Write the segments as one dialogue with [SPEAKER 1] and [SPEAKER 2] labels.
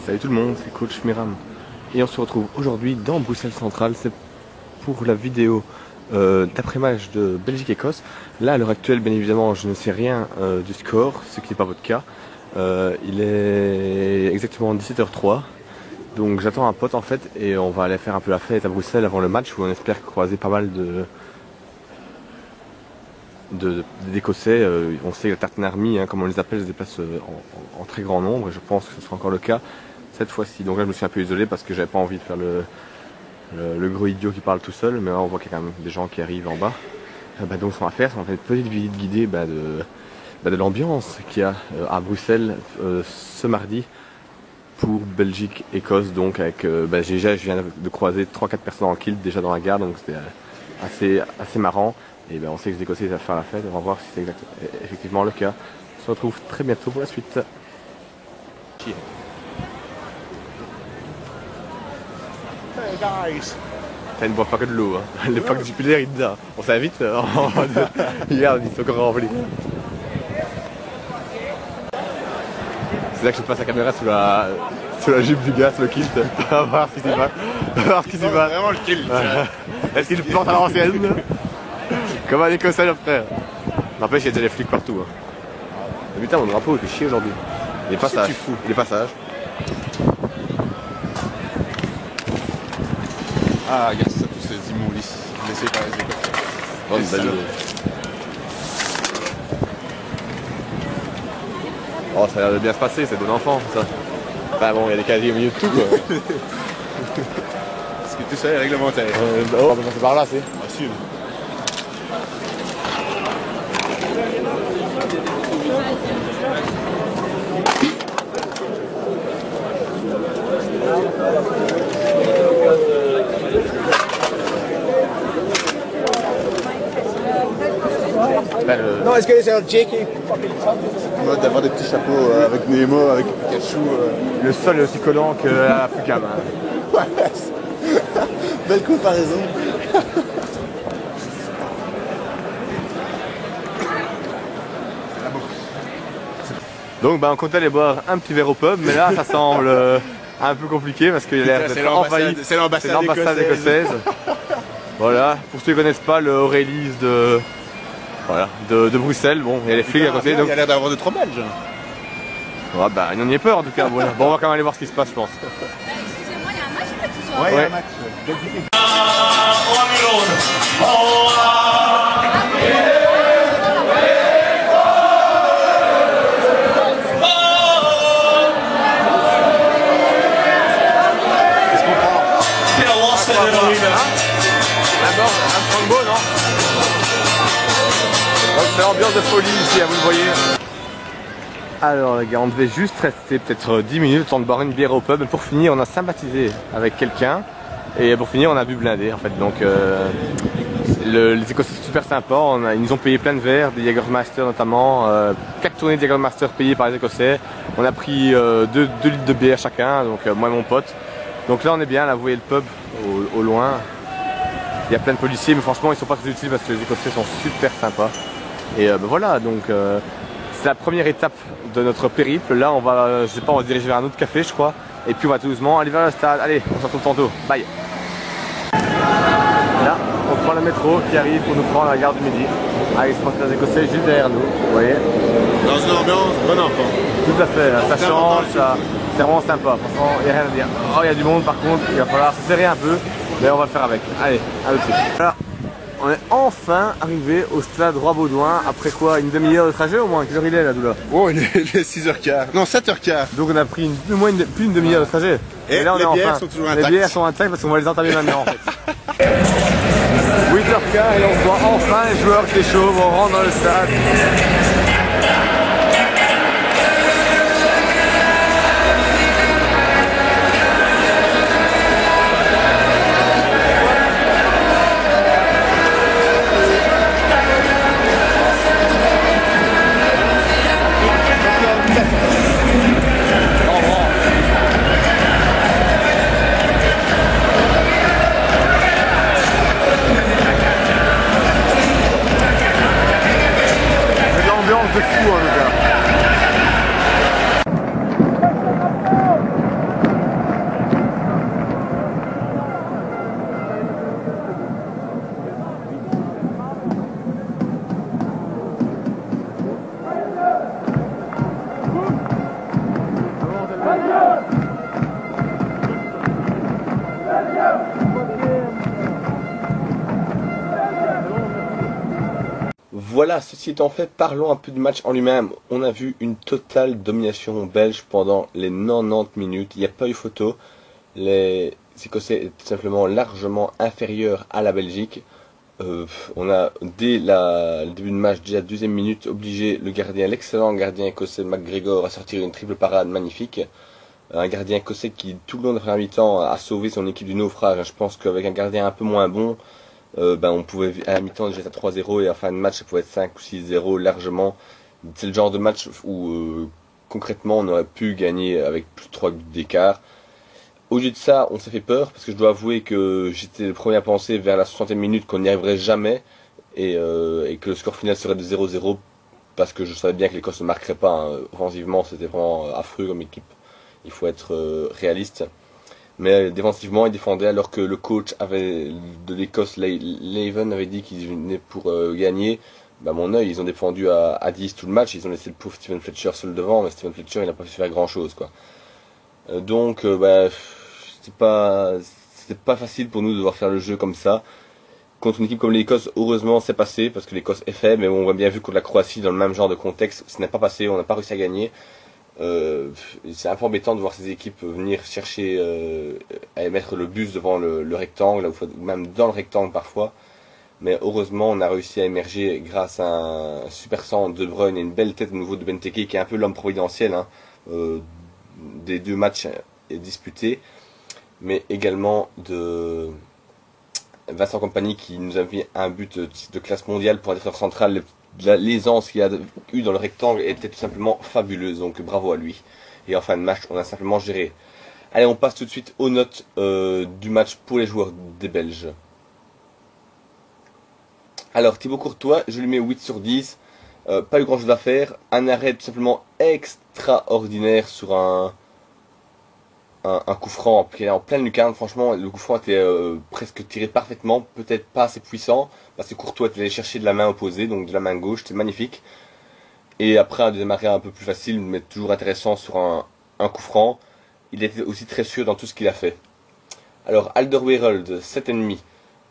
[SPEAKER 1] Salut tout le monde, c'est Coach Miram et on se retrouve aujourd'hui dans Bruxelles Centrale. C'est pour la vidéo d'après-match de Belgique-Écosse. Là à l'heure actuelle, bien évidemment, je ne sais rien du score, ce qui n'est pas votre cas. Il est exactement 17h03, donc j'attends un pote en fait et on va aller faire un peu la fête à Bruxelles avant le match où on espère croiser pas mal d'Écossais. On sait que la Tartan Army, comme on les appelle, se déplace en très grand nombre et je pense que ce sera encore le cas cette fois-ci. Donc là je me suis un peu isolé parce que j'avais pas envie de faire le gros idiot qui parle tout seul, mais là on voit qu'il y a quand même des gens qui arrivent en bas. Donc ce qu'on va faire, c'est qu'on va faire une petite visite guidée de l'ambiance qu'il y a à Bruxelles ce mardi pour Belgique-Écosse. Donc avec déjà je viens de croiser 3-4 personnes en kilt déjà dans la gare, donc c'était assez marrant. Et on sait que les Écossais savent faire la fête, on va voir si c'est effectivement le cas. On se retrouve très bientôt pour la suite.
[SPEAKER 2] Hey guys!
[SPEAKER 1] Ça ne boit pas que de l'eau, hein. Les packs jupilaires ils disent, on s'invite, regarde, ils sont encore remplis. C'est là que je passe la caméra sous la jupe du gars, sous le kilt. On va voir ce qui s'y passe. On va voir ce qui s'y passe.
[SPEAKER 2] Vraiment le kill!
[SPEAKER 1] Est-ce qu'il plante à l'ancienne? Comme un Écossais le frère. N'empêche, il y a déjà des flics partout. Mais putain, mon drapeau il fait chier aujourd'hui. Les passages. Les passages.
[SPEAKER 2] Ah, regarde, ça tous ces immeubles ici. Laissez pas les Écossais.
[SPEAKER 1] Oh, une belle idée. Oh, ça a l'air de bien se passer, c'est bon enfant ça. Enfin bon, il y a des casiers au milieu de tout quoi.
[SPEAKER 2] Parce que tout ça est réglementaire.
[SPEAKER 1] Oh, c'est par là, c'est.
[SPEAKER 2] Bien sûr.
[SPEAKER 3] No, it's good as a JK.
[SPEAKER 2] Mode d'avoir des petits chapeaux avec Nemo, avec Pikachu.
[SPEAKER 1] Le sol est aussi collant que la Fucam.
[SPEAKER 2] Ouais, belle comparaison.
[SPEAKER 1] Donc on comptait aller boire un petit verre au pub, mais là ça semble un peu compliqué parce qu'il a l'air d'être envahi.
[SPEAKER 2] C'est l'ambassade
[SPEAKER 1] écossaise. Voilà, pour ceux qui ne connaissent pas le Aurélis de Bruxelles, bon, il y a les flics à côté. Donc...
[SPEAKER 2] Il y a l'air d'avoir 2-3 Belges.
[SPEAKER 1] Ouais, il en y est peur en tout cas. Voilà. Bon, on va quand même aller voir ce qui se passe, je pense.
[SPEAKER 4] Excusez-moi, il y a un match peut-être ce soir?
[SPEAKER 2] Ouais, il y a un match. Qu'est-ce qu'on prend?
[SPEAKER 1] D'abord, un strongbow, non? Donc c'est l'ambiance de folie ici, vous le voyez. Alors les gars, on devait juste rester peut-être 10 minutes, le temps de boire une bière au pub. Pour finir, on a sympathisé avec quelqu'un. Et pour finir, on a bu blindé en fait. Donc les Écossais sont super sympas. Ils nous ont payé plein de verres, des Jägermeister notamment. 4 tournées de Jägermeister payées par les Écossais. On a pris 2 litres de bière chacun, donc moi et mon pote. Donc là on est bien, là vous voyez le pub au loin. Il y a plein de policiers, mais franchement ils sont pas très utiles parce que les Écossais sont super sympas. Et voilà, donc c'est la première étape de notre périple. Là on va, je sais pas, on va se diriger vers un autre café je crois. Et puis on va tout doucement aller vers le stade. Allez, on se retrouve tantôt. Bye. Là, on prend le métro qui arrive pour nous prendre à la gare du Midi. Ah, il se passe les Écossais juste derrière nous, vous voyez.
[SPEAKER 2] Dans une ambiance bon enfant.
[SPEAKER 1] Tout à fait, là, ça change, c'est vraiment sympa. Franchement, il n'y a rien à dire. Oh, il y a du monde par contre, il va falloir se serrer un peu. Mais on va le faire avec. Allez, à tout de suite. Voilà, on est enfin arrivé au stade Roi-Baudouin après quoi, une demi-heure de trajet au moins. Quelle heure il est là, Doula?
[SPEAKER 2] Oh, il est 6h15. Non, 7h15.
[SPEAKER 1] Donc on a pris plus d'une demi-heure de trajet.
[SPEAKER 2] Et
[SPEAKER 1] là, on
[SPEAKER 2] les
[SPEAKER 1] est
[SPEAKER 2] bières
[SPEAKER 1] enfin.
[SPEAKER 2] sont toujours intactes.
[SPEAKER 1] Les bières sont intactes parce qu'on va les entamer maintenant en fait. 8h15 et on voit enfin les joueurs qui sont chauds, on rentre dans le stade. de fou en tout cas. Voilà, ceci étant fait, parlons un peu du match en lui-même. On a vu une totale domination belge pendant les 90 minutes. Il n'y a pas eu photo. Les Écossais étaient simplement largement inférieurs à la Belgique. On a, dès le début de match, déjà deuxième minute, obligé l'excellent gardien écossais McGregor à sortir une triple parade magnifique. Un gardien écossais qui, tout le long de la première mi-temps, a sauvé son équipe du naufrage. Je pense qu'avec un gardien un peu moins bon, on pouvait, à la mi-temps, déjà à 3-0 et en fin de match, ça pouvait être 5 ou 6-0 largement. C'est le genre de match où, concrètement, on aurait pu gagner avec plus de 3 buts d'écart. Au lieu de ça, on s'est fait peur, parce que je dois avouer que j'étais le premier à penser vers la 60e minute qu'on n'y arriverait jamais, et que le score final serait de 0-0, parce que je savais bien que l'Écosse ne marquerait pas, hein. Offensivement, c'était vraiment affreux comme équipe. Il faut être réaliste. Mais défensivement, ils défendaient alors que le coach de l'Écosse, Laven, avait dit qu'ils venaient pour gagner. Bah, mon œil, ils ont défendu à 10 tout le match. Ils ont laissé le pauvre Steven Fletcher seul devant, mais Steven Fletcher, il n'a pas pu faire grand chose, quoi. C'était pas facile pour nous de devoir faire le jeu comme ça. Contre une équipe comme l'Écosse, heureusement, c'est passé, parce que l'Écosse est faible, mais on voit bien vu contre la Croatie, dans le même genre de contexte, ce n'est pas passé, on n'a pas réussi à gagner. C'est un peu embêtant de voir ces équipes venir chercher à mettre le bus devant le rectangle, ou même dans le rectangle parfois. Mais heureusement, on a réussi à émerger grâce à un super centre de De Bruyne et une belle tête au nouveau de Benteke, qui est un peu l'homme providentiel, hein, des deux matchs disputés, mais également de Vincent Kompany qui nous a mis un but de classe mondiale pour un défenseur central. L'aisance qu'il a eu dans le rectangle était tout simplement fabuleuse, donc bravo à lui. Et en fin de match, on a simplement géré. Allez, on passe tout de suite aux notes du match pour les joueurs des Belges. Alors, Thibaut Courtois, je lui mets 8 sur 10. Pas eu grand chose à faire. Un arrêt tout simplement extraordinaire sur un coup franc en pleine lucarne. Franchement, le coup franc était presque tiré parfaitement, peut-être pas assez puissant, parce que Courtois était allé chercher de la main opposée, donc de la main gauche, c'était magnifique. Et après un deuxième arrêt un peu plus facile, mais toujours intéressant sur un coup franc. Il était aussi très sûr dans tout ce qu'il a fait. Alors Alderweireld, 7,5.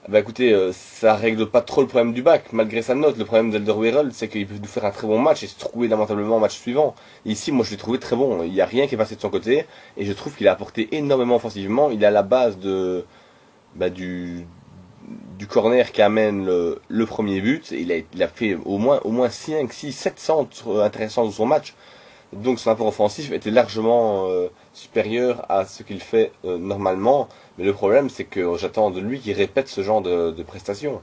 [SPEAKER 1] Bah écoutez, ça règle pas trop le problème du bac, malgré sa note. Le problème d'Alderweireld, c'est qu'il peut nous faire un très bon match et se trouver lamentablement au match suivant. Et ici, moi je l'ai trouvé très bon. Il n'y a rien qui est passé de son côté, et je trouve qu'il a apporté énormément offensivement. Il est à la base du corner qui amène le premier but. Il a fait au moins 5, 6, 7 centres intéressants dans son match. Donc son apport offensif était largement supérieur à ce qu'il fait normalement. Mais le problème, c'est que j'attends de lui qu'il répète ce genre de prestations.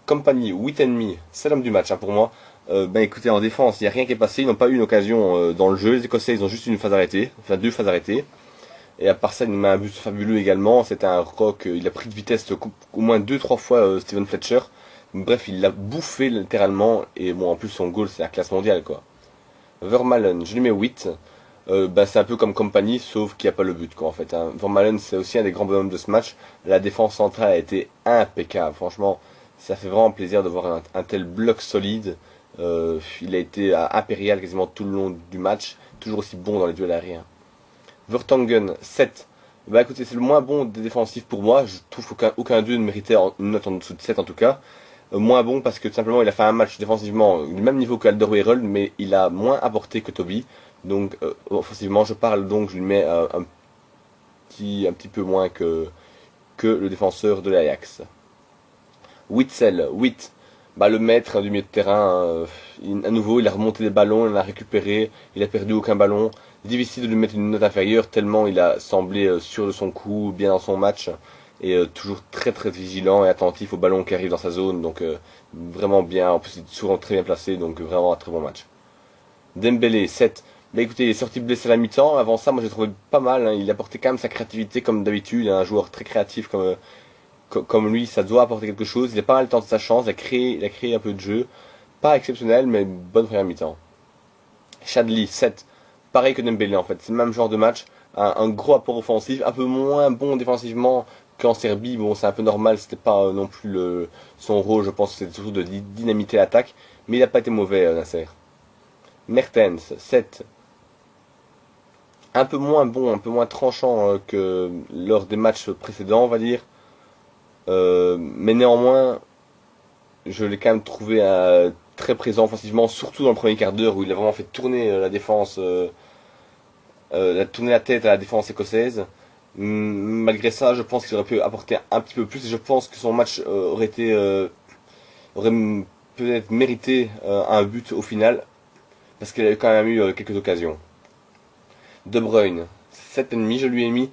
[SPEAKER 1] Kompany, 8,5, c'est l'homme du match, hein, pour moi. Écoutez, en défense, il n'y a rien qui est passé. Ils n'ont pas eu une occasion dans le jeu. Les Écossais, ils ont juste une phase arrêtée. Enfin, 2 phases arrêtées. Et à part ça, il nous met un but fabuleux également. C'était un rock. Il a pris de vitesse au moins 2-3 fois Steven Fletcher. Bref, il l'a bouffé littéralement. Et bon, en plus, son goal, c'est la classe mondiale, quoi. Vermaelen, je lui mets 8. C'est un peu comme Kompany, sauf qu'il n'y a pas le but, quoi, en fait, hein. Vermaelen, c'est aussi un des grands bonhommes de ce match. La défense centrale a été impeccable. Franchement, ça fait vraiment plaisir de voir un tel bloc solide. Il a été impérial quasiment tout le long du match. Toujours aussi bon dans les duels aériens. Vertonghen, 7. Écoutez, c'est le moins bon des défensifs pour moi. Je trouve qu'aucun d'eux ne méritait une note en dessous de 7 en tout cas. Moins bon parce que tout simplement il a fait un match défensivement du même niveau qu'Alderweireld, mais il a moins apporté que Toby. Donc offensivement, je lui mets un petit peu moins que le défenseur de l'Ajax. Witsel, 8. Le maître du milieu de terrain, à nouveau il a remonté des ballons, il en a récupéré, il a perdu aucun ballon. Difficile de lui mettre une note inférieure tellement il a semblé sûr de son coup, bien dans son match, et toujours très très vigilant et attentif aux ballons qui arrivent dans sa zone, donc vraiment bien, en plus il est souvent très bien placé, donc vraiment un très bon match. Dembélé, 7. Écoutez, il est sorti blessé à la mi-temps, avant ça moi j'ai trouvé pas mal, hein. Il apportait quand même sa créativité comme d'habitude, un joueur très créatif comme lui, ça doit apporter quelque chose. Il a pas mal le temps de sa chance, il a créé un peu de jeu. pas exceptionnel, mais bonne première mi-temps. Chadli, 7. Pareil que Dembélé en fait, c'est le même genre de match. Un gros apport offensif, un peu moins bon défensivement qu'en Serbie. Bon, c'est un peu normal, c'était pas non plus son rôle, je pense que c'était surtout de dynamiter l'attaque. Mais il n'a pas été mauvais, Nasser. Mertens, 7. Un peu moins bon, un peu moins tranchant que lors des matchs précédents, on va dire. Mais néanmoins, je l'ai quand même trouvé très présent offensivement, surtout dans le premier quart d'heure où il a vraiment fait tourner la défense, tourner la tête à la défense écossaise. Malgré ça, je pense qu'il aurait pu apporter un petit peu plus et je pense que son match aurait peut-être mérité un but au final parce qu'il a quand même eu quelques occasions. De Bruyne, 7,5, je lui ai mis.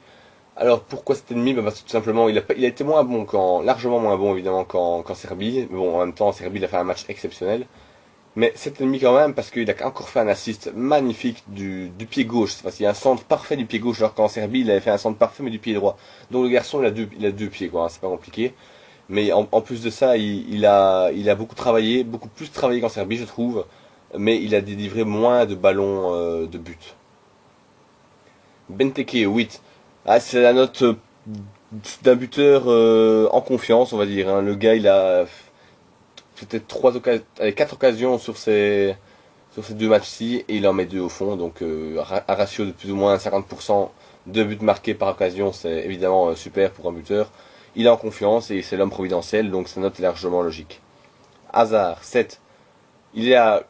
[SPEAKER 1] Alors pourquoi 7,5? Parce que tout simplement il a été moins bon largement moins bon évidemment qu'en Serbie. Mais bon, en même temps en Serbie il a fait un match exceptionnel. Mais 7,5 quand même parce qu'il a encore fait un assist magnifique du pied gauche. C'est parce qu'il y a un centre parfait du pied gauche alors qu'en Serbie il avait fait un centre parfait mais du pied droit. Donc le garçon il a deux pieds quoi, hein, c'est pas compliqué. Mais en plus de ça il a beaucoup travaillé, beaucoup plus travaillé qu'en Serbie je trouve. Mais il a délivré moins de ballons de but. Benteke, 8. Ah, c'est la note d'un buteur en confiance, on va dire. Hein. Le gars, il a peut-être 4 occasions sur ces deux matchs-ci et il en met 2 au fond. Donc, un ratio de plus ou moins 50% de buts marqués par occasion, c'est évidemment super pour un buteur. Il est en confiance et c'est l'homme providentiel, donc sa note est largement logique. Hazard, 7. Il est à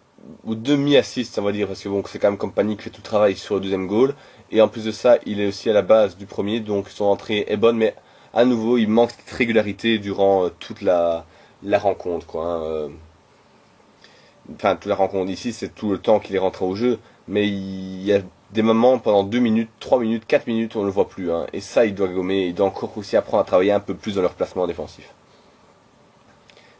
[SPEAKER 1] ou demi-assist, on va dire, parce que bon, c'est quand même Kompany qui fait tout le travail sur le deuxième goal. Et en plus de ça, il est aussi à la base du premier, donc son entrée est bonne, mais à nouveau, il manque cette régularité durant toute la rencontre, quoi. Hein. Enfin, toute la rencontre ici, c'est tout le temps qu'il est rentré au jeu, mais il y a des moments pendant 2 minutes, 3 minutes, 4 minutes, on ne le voit plus. Hein. Et ça, il doit gommer, il doit encore aussi apprendre à travailler un peu plus dans leur placement défensif.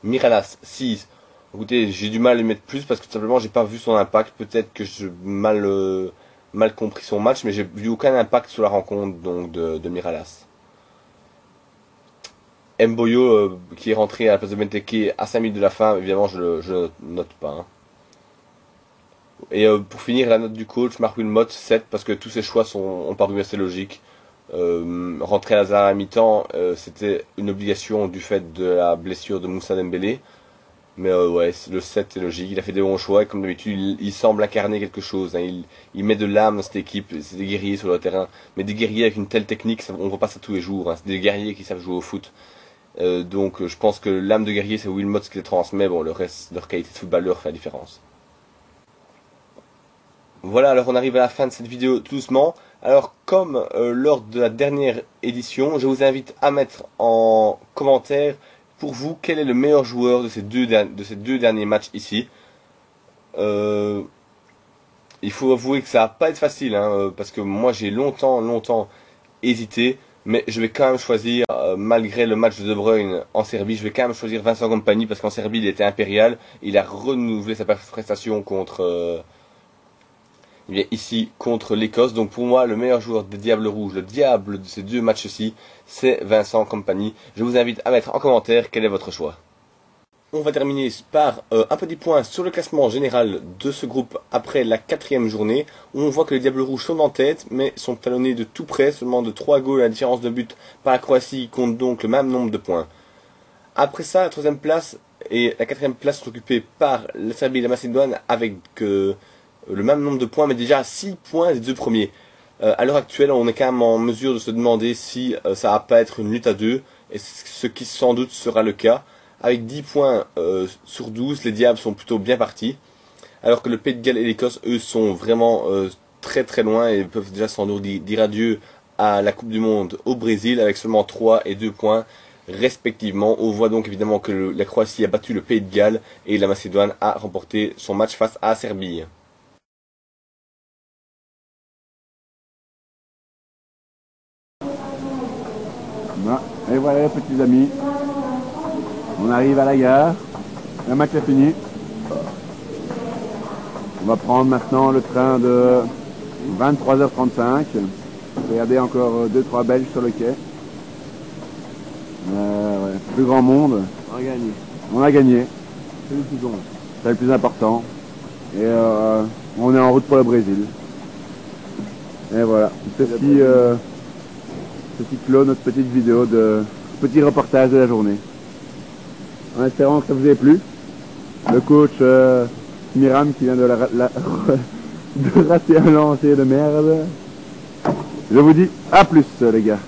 [SPEAKER 1] Miralas, 6. Écoutez, j'ai du mal à lui mettre plus parce que tout simplement j'ai pas vu son impact. Peut-être que j'ai mal compris son match, mais j'ai vu aucun impact sur la rencontre donc de Miralas. Mboyo qui est rentré à la place de Benteke à 5 minutes de la fin, évidemment je note pas. Hein. Et pour finir la note du coach, Marc Wilmot, 7 parce que tous ses choix ont paru assez logiques. Rentrer à Hazard à mi-temps, c'était une obligation du fait de la blessure de Moussa Dembélé. Mais ouais, le 7 est logique, il a fait des bons choix et comme d'habitude il semble incarner quelque chose, hein. Il met de l'âme dans cette équipe, c'est des guerriers sur le terrain, mais des guerriers avec une telle technique, on voit pas ça tous les jours, hein. C'est des guerriers qui savent jouer au foot. Donc je pense que l'âme de guerrier c'est Wilmot qui les transmet, bon le reste, leur qualité de footballeur fait la différence. Voilà, alors on arrive à la fin de cette vidéo tout doucement. Alors comme lors de la dernière édition, je vous invite à mettre en commentaire pour vous, quel est le meilleur joueur de ces deux derniers matchs ici. Il faut avouer que ça va pas être facile, hein, parce que moi j'ai longtemps hésité, mais je vais quand même choisir, malgré le match de Bruyne en Serbie, je vais quand même choisir Vincent Kompany, parce qu'en Serbie il était impérial, il a renouvelé sa prestation contre... ici contre l'Écosse. Donc pour moi le meilleur joueur des Diables Rouges, le diable de ces deux matchs-ci, c'est Vincent Kompany. Je vous invite à mettre en commentaire quel est votre choix. On va terminer par un petit point sur le classement général de ce groupe après la 4e journée, où on voit que les Diables Rouges sont en tête, mais sont talonnés de tout près, seulement de 3 goals à la différence de but par la Croatie, qui compte donc le même nombre de points. Après ça, la 3e place et la 4e place sont occupées par la Serbie et la Macédoine avec... le même nombre de points, mais déjà 6 points des deux premiers. À l'heure actuelle, on est quand même en mesure de se demander si ça va pas être une lutte à 2, et ce qui sans doute sera le cas. Avec 10 points sur 12, les Diables sont plutôt bien partis, alors que le Pays de Galles et l'Écosse, eux, sont vraiment très loin et peuvent déjà sans doute dire adieu à la Coupe du Monde au Brésil avec seulement 3 et 2 points respectivement. On voit donc évidemment que la Croatie a battu le Pays de Galles et la Macédoine a remporté son match face à la Serbie.
[SPEAKER 2] Et voilà les petits amis, on arrive à la gare, le match est fini. On va prendre maintenant le train de 23h35. Regardez encore 2-3 Belges sur le quai. Ouais, plus grand monde. On a gagné. On a gagné. C'est nous qui gagnons. c'est le plus important. Et on est en route pour le Brésil. Et voilà, ceci clôt notre petite vidéo petit reportage de la journée. En espérant que ça vous ait plu. Le coach Miram qui vient de de rater un lancer de merde. Je vous dis à plus les gars.